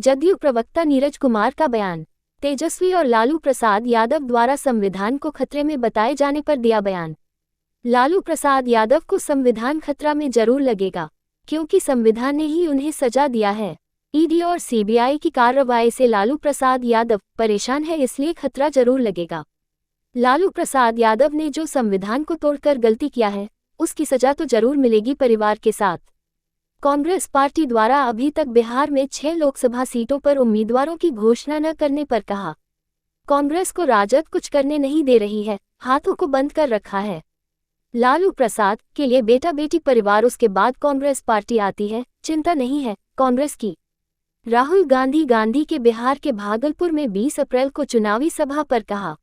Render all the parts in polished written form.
जदयू प्रवक्ता नीरज कुमार का बयान। तेजस्वी और लालू प्रसाद यादव द्वारा संविधान को खतरे में बताए जाने पर दिया बयान। लालू प्रसाद यादव को संविधान खतरा में जरूर लगेगा, क्योंकि संविधान ने ही उन्हें सजा दिया है। ईडी और सीबीआई की कार्रवाई से लालू प्रसाद यादव परेशान है, इसलिए खतरा जरूर लगेगा। लालू प्रसाद यादव ने जो संविधान को तोड़कर गलती किया है, उसकी सजा तो जरूर मिलेगी परिवार के साथ। कांग्रेस पार्टी द्वारा अभी तक बिहार में 6 लोकसभा सीटों पर उम्मीदवारों की घोषणा न करने पर कहा, कांग्रेस को राजद कुछ करने नहीं दे रही है, हाथों को बंद कर रखा है। लालू प्रसाद के लिए बेटा बेटी परिवार, उसके बाद कांग्रेस पार्टी आती है, चिंता नहीं है कांग्रेस की। राहुल गांधी के बिहार के भागलपुर में 20 अप्रैल को चुनावी सभा पर कहा,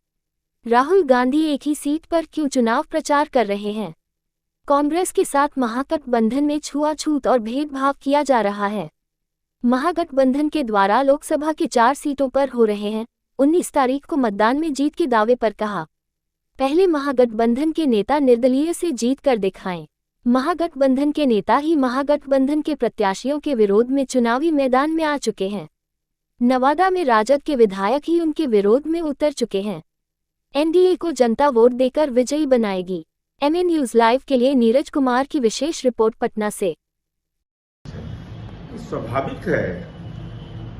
राहुल गांधी एक ही सीट पर क्यों चुनाव प्रचार कर रहे हैं? कांग्रेस के साथ महागठबंधन में छुआछूत और भेदभाव किया जा रहा है। महागठबंधन के द्वारा लोकसभा के 4 सीटों पर हो रहे हैं 19 तारीख को मतदान में जीत के दावे पर कहा, पहले महागठबंधन के नेता निर्दलीय से जीत कर दिखाएं। महागठबंधन के नेता ही महागठबंधन के प्रत्याशियों के विरोध में चुनावी मैदान में आ चुके हैं। नवादा में राजद के विधायक ही उनके विरोध में उतर चुके हैं। एनडीए को जनता वोट देकर विजयी बनाएगी। एमए न्यूज लाइव के लिए नीरज कुमार की विशेष रिपोर्ट पटना से। स्वाभाविक है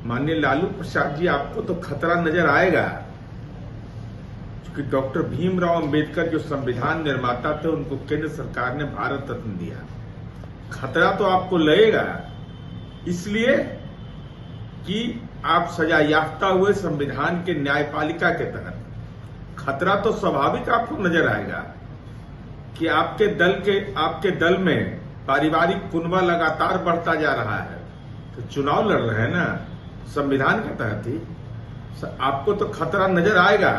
माननीय लालू प्रसाद जी, आपको तो खतरा नजर आएगा, क्योंकि डॉक्टर भीमराव अंबेडकर जो संविधान निर्माता थे, उनको केंद्र सरकार ने भारत रत्न दिया। खतरा तो आपको लगेगा, इसलिए कि आप सजा याफ्ता हुए संविधान के न्यायपालिका के तहत। खतरा तो स्वाभाविक आपको नजर आएगा कि आपके दल में पारिवारिक कुनबा लगातार बढ़ता जा रहा है, तो चुनाव लड़ रहे हैं ना संविधान के तहत ही। आपको तो खतरा नजर आएगा।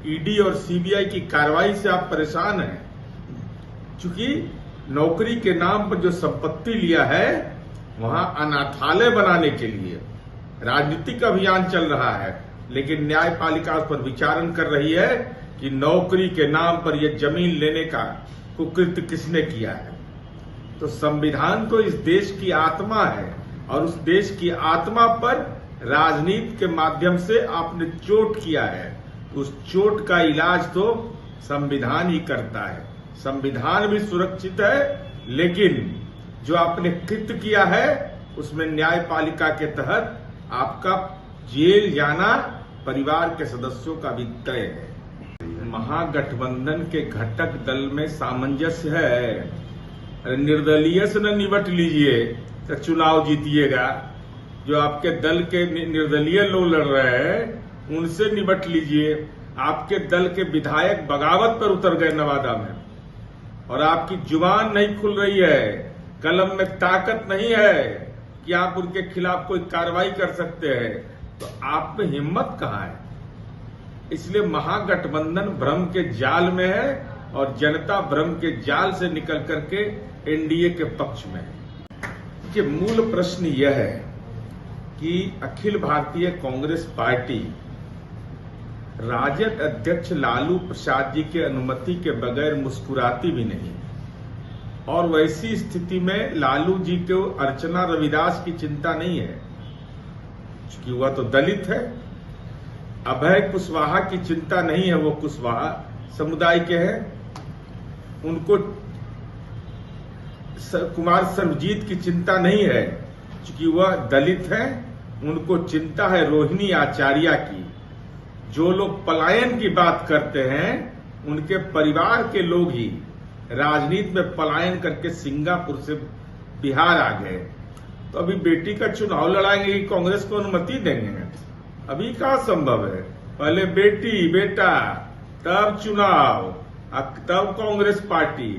ईडी और सीबीआई की कार्रवाई से आप परेशान हैं, क्योंकि नौकरी के नाम पर जो संपत्ति लिया है, वहां अनाथालय बनाने के लिए राजनीतिक अभियान चल रहा है, लेकिन न्यायपालिका उस पर विचारण कर रही है कि नौकरी के नाम पर यह जमीन लेने का कुकृत्य किसने किया है। तो संविधान तो इस देश की आत्मा है, और उस देश की आत्मा पर राजनीति के माध्यम से आपने चोट किया है। उस चोट का इलाज तो संविधान ही करता है। संविधान भी सुरक्षित है, लेकिन जो आपने कृत्य किया है उसमें न्यायपालिका के तहत आपका जेल जाना परिवार के सदस्यों का भी तय है। महागठबंधन के घटक दल में सामंजस्य है। अरे निर्दलीय से न निपट लीजिए तो चुनाव जीतिएगा। जो आपके दल के निर्दलीय लोग लड़ रहे हैं, उनसे निपट लीजिए। आपके दल के विधायक बगावत पर उतर गए नवादा में, और आपकी जुबान नहीं खुल रही है, कलम में ताकत नहीं है कि आप उनके खिलाफ कोई कार्रवाई कर सकते हैं, तो आप में हिम्मत कहां है? इसलिए महागठबंधन भ्रम के जाल में है, और जनता भ्रम के जाल से निकल करके एनडीए के पक्ष में है। ये मूल प्रश्न यह है कि अखिल भारतीय कांग्रेस पार्टी राजद अध्यक्ष लालू प्रसाद जी के अनुमति के बगैर मुस्कुराती भी नहीं, और वैसी स्थिति में लालू जी को अर्चना रविदास की चिंता नहीं है, क्योंकि वह तो दलित है। अभय कुशवाहा की चिंता नहीं है, वो कुशवाहा समुदाय के हैं। उनको कुमार सर्वजीत की चिंता नहीं है, क्योंकि वह दलित है। उनको चिंता है रोहिणी आचार्य की। जो लोग पलायन की बात करते हैं, उनके परिवार के लोग ही राजनीति में पलायन करके सिंगापुर से बिहार आ गए। तो अभी बेटी का चुनाव लड़ाएंगे कि कांग्रेस को अनुमति देंगे? अभी कहाँ संभव है। पहले बेटी बेटा, तब चुनाव, तब कांग्रेस पार्टी।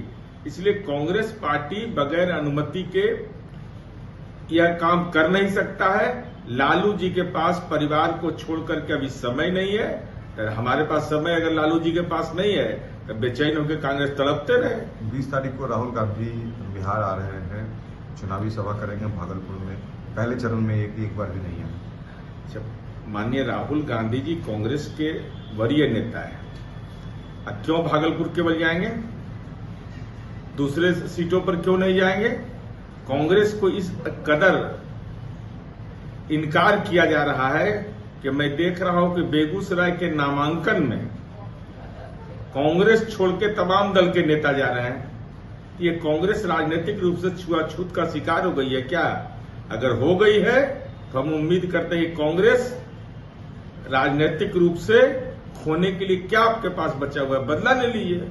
इसलिए कांग्रेस पार्टी बगैर अनुमति के यह काम कर नहीं सकता है। लालू जी के पास परिवार को छोड़ करके अभी समय नहीं है। तो हमारे पास समय अगर लालू जी के पास नहीं है, तो बेचैन होकर कांग्रेस तड़पते रहे। 20 तारीख को राहुल गांधी बिहार आ रहे हैं, चुनावी सभा करेंगे भागलपुर में। पहले चरण में एक बार भी नहीं है। माननीय राहुल गांधी जी कांग्रेस के वरीय नेता है, क्यों भागलपुर केवल जाएंगे? दूसरे सीटों पर क्यों नहीं जाएंगे? कांग्रेस को इस कदर इनकार किया जा रहा है कि मैं देख रहा हूं कि बेगूसराय के नामांकन में कांग्रेस छोड़ के तमाम दल के नेता जा रहे हैं। ये कांग्रेस राजनीतिक रूप से छुआछूत का शिकार हो गई है क्या? अगर हो गई है तो हम उम्मीद करते हैं कि कांग्रेस राजनीतिक रूप से खोने के लिए क्या आपके पास बचा हुआ है, बदला ले लीजिए।